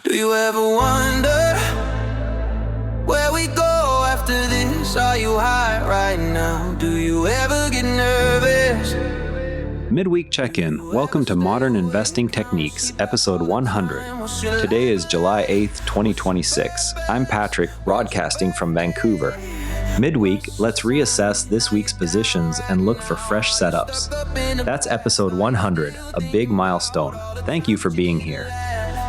Do you ever wonder where we go after this? Are you high right now? Do you ever get nervous? Midweek check-in. Welcome to Modern Investing Techniques, episode 100. Today is July 8th, 2026. I'm Patrick, broadcasting from Vancouver. Midweek, let's reassess this week's positions and look for fresh setups. That's episode 100, a big milestone. Thank you for being here.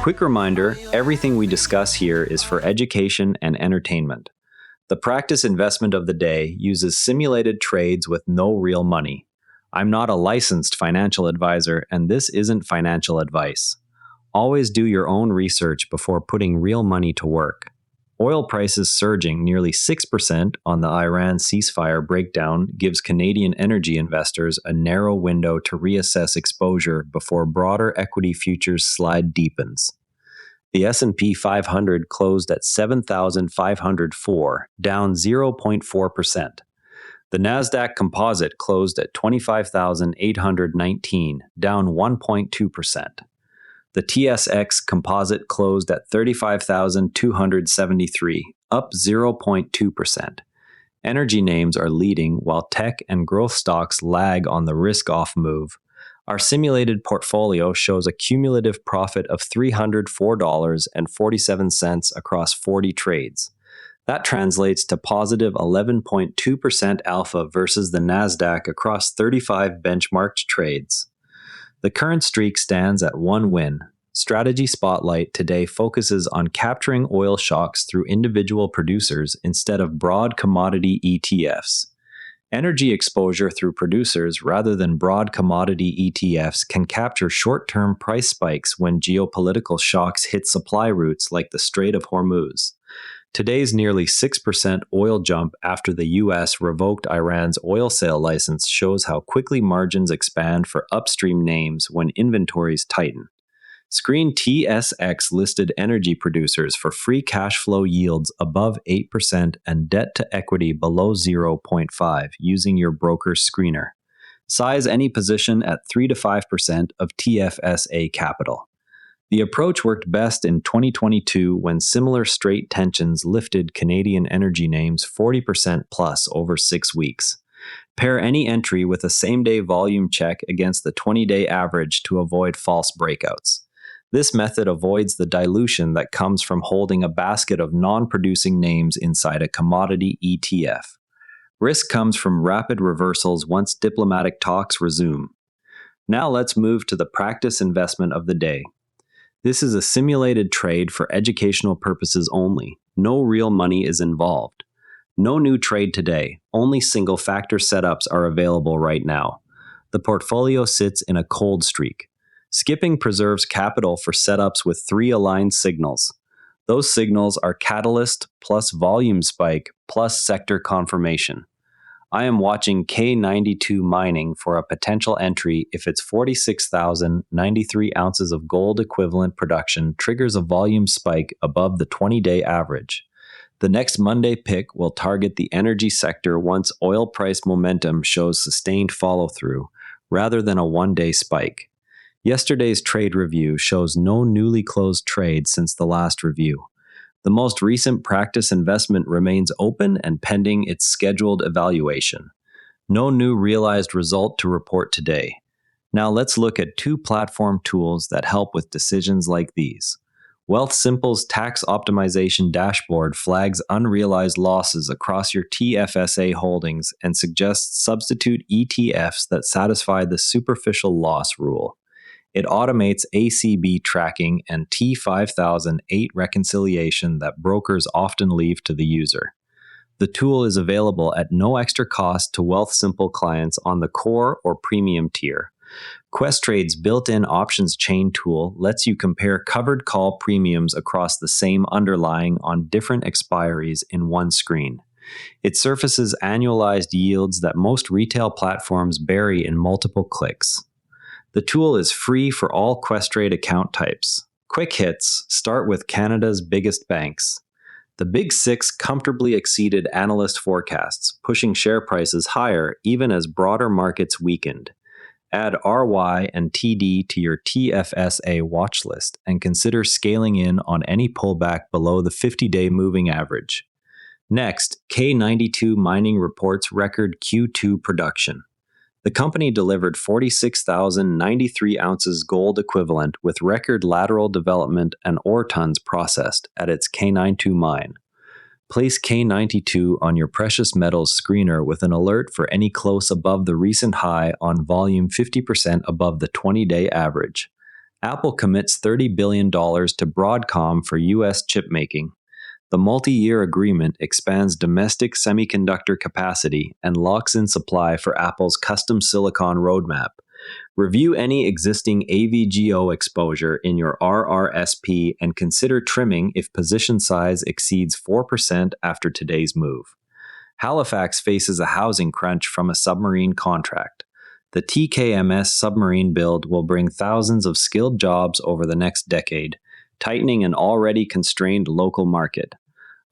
Quick reminder, everything we discuss here is for education and entertainment. The practice investment of the day uses simulated trades with no real money. I'm not a licensed financial advisor, and this isn't financial advice. Always do your own research before putting real money to work. Oil prices surging nearly 6% on the Iran ceasefire breakdown gives Canadian energy investors a narrow window to reassess exposure before broader equity futures slide deepens. The S&P 500 closed at 7,504, down 0.4%. The Nasdaq Composite closed at 25,819, down 1.2%. The TSX Composite closed at 35,273, up 0.2%. Energy names are leading while tech and growth stocks lag on the risk-off move. Our simulated portfolio shows a cumulative profit of $304.47 across 40 trades. That translates to positive 11.2% alpha versus the Nasdaq across 35 benchmarked trades. The current streak stands at one win. Strategy Spotlight today focuses on capturing oil shocks through individual producers instead of broad commodity ETFs. Energy exposure through producers rather than broad commodity ETFs can capture short-term price spikes when geopolitical shocks hit supply routes like the Strait of Hormuz. Today's nearly 6% oil jump after the U.S. revoked Iran's oil sale license shows how quickly margins expand for upstream names when inventories tighten. Screen TSX listed energy producers for free cash flow yields above 8% and debt to equity below 0.5 using your broker's screener. Size any position at 3 to 5% of TFSA capital. The approach worked best in 2022 when similar straight tensions lifted Canadian energy names 40% plus over 6 weeks. Pair any entry with a same-day volume check against the 20-day average to avoid false breakouts. This method avoids the dilution that comes from holding a basket of non-producing names inside a commodity ETF. Risk comes from rapid reversals once diplomatic talks resume. Now let's move to the practice investment of the day. This is a simulated trade for educational purposes only. No real money is involved. No new trade today. Only single factor setups are available right now. The portfolio sits in a cold streak. Skipping preserves capital for setups with 3 aligned signals. Those signals are catalyst plus volume spike plus sector confirmation. I am watching K92 mining for a potential entry if its 46,093 ounces of gold equivalent production triggers a volume spike above the 20-day average. The next Monday pick will target the energy sector once oil price momentum shows sustained follow-through, rather than a one-day spike. Yesterday's trade review shows no newly closed trades since the last review. The most recent practice investment remains open and pending its scheduled evaluation. No new realized result to report today. Now let's look at 2 platform tools that help with decisions like these. Wealthsimple's tax optimization dashboard flags unrealized losses across your TFSA holdings and suggests substitute ETFs that satisfy the superficial loss rule. It automates ACB tracking and T5008 reconciliation that brokers often leave to the user. The tool is available at no extra cost to Wealthsimple clients on the core or premium tier. Questrade's built-in options chain tool lets you compare covered call premiums across the same underlying on different expiries in one screen. It surfaces annualized yields that most retail platforms bury in multiple clicks. The tool is free for all Questrade account types. Quick hits start with Canada's biggest banks. The Big Six comfortably exceeded analyst forecasts, pushing share prices higher even as broader markets weakened. Add RY and TD to your TFSA watch list and consider scaling in on any pullback below the 50-day moving average. Next, K92 Mining reports record Q2 production. The company delivered 46,093 ounces gold equivalent with record lateral development and ore tons processed at its K92 mine. Place K92 on your precious metals screener with an alert for any close above the recent high on volume 50% above the 20-day average. Apple commits $30 billion to Broadcom for U.S. chip making. The multi-year agreement expands domestic semiconductor capacity and locks in supply for Apple's custom silicon roadmap. Review any existing AVGO exposure in your RRSP and consider trimming if position size exceeds 4% after today's move. Halifax faces a housing crunch from a submarine contract. The TKMS submarine build will bring thousands of skilled jobs over the next decade, tightening an already constrained local market.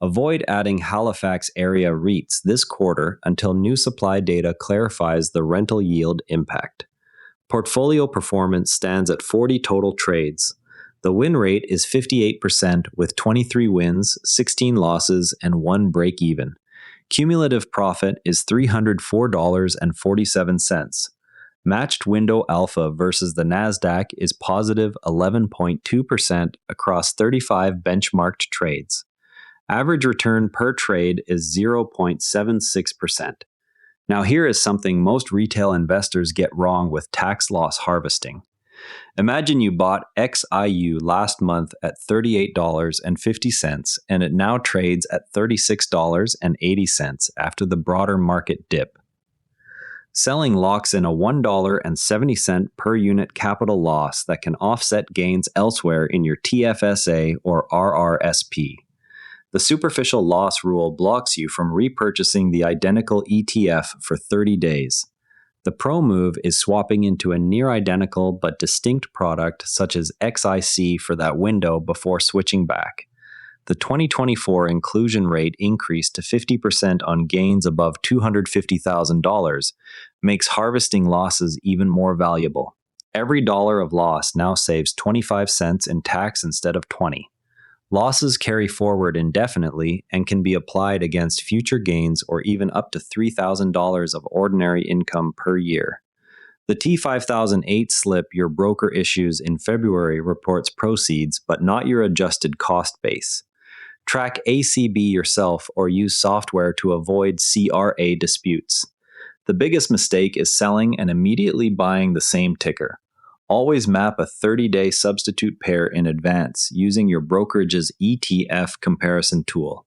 Avoid adding Halifax area REITs this quarter until new supply data clarifies the rental yield impact. Portfolio performance stands at 40 total trades. The win rate is 58% with 23 wins, 16 losses, and 1 break-even. Cumulative profit is $304.47. Matched window alpha versus the NASDAQ is positive 11.2% across 35 benchmarked trades. Average return per trade is 0.76%. Now here is something most retail investors get wrong with tax loss harvesting. Imagine you bought XIU last month at $38.50 and it now trades at $36.80 after the broader market dip. Selling locks in a $1.70 per unit capital loss that can offset gains elsewhere in your TFSA or RRSP. The superficial loss rule blocks you from repurchasing the identical ETF for 30 days. The pro move is swapping into a near identical but distinct product such as XIC for that window before switching back. The 2024 inclusion rate increase to 50% on gains above $250,000 makes harvesting losses even more valuable. Every dollar of loss now saves 25 cents in tax instead of 20. Losses carry forward indefinitely and can be applied against future gains or even up to $3,000 of ordinary income per year. The T5008 slip your broker issues in February reports proceeds but not your adjusted cost base. Track ACB yourself or use software to avoid CRA disputes. The biggest mistake is selling and immediately buying the same ticker. Always map a 30-day substitute pair in advance using your brokerage's ETF comparison tool.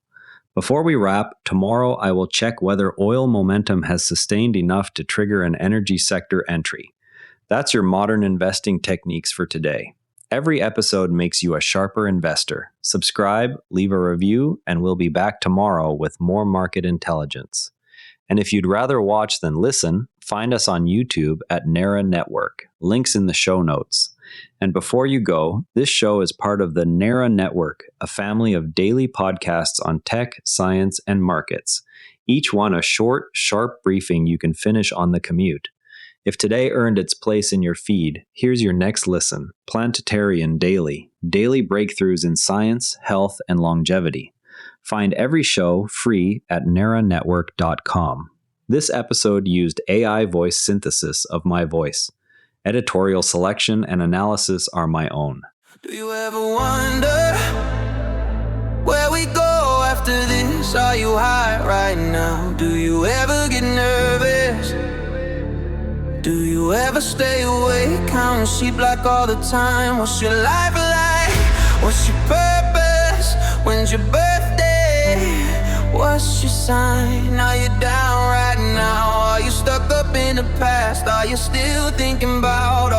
Before we wrap, tomorrow I will check whether oil momentum has sustained enough to trigger an energy sector entry. That's your modern investing techniques for today. Every episode makes you a sharper investor. Subscribe, leave a review, and we'll be back tomorrow with more market intelligence. And if you'd rather watch than listen, find us on YouTube at Nara Network. Links in the show notes. And before you go, this show is part of the Nara Network, a family of daily podcasts on tech, science, and markets. Each one a short, sharp briefing you can finish on the commute. If today earned its place in your feed, here's your next listen. Planetarian Daily. Daily breakthroughs in science, health, and longevity. Find every show free at naranetwork.com. This episode used AI voice synthesis of my voice. Editorial selection and analysis are my own. Do you ever wonder where we go after this? Are you high right now? Do you ever get nervous? Do you ever stay awake, counting sheep like all the time? What's your life like? What's your purpose? When's your birthday? What's your sign? Are you down right now? Are you stuck up in the past? Are you still thinking about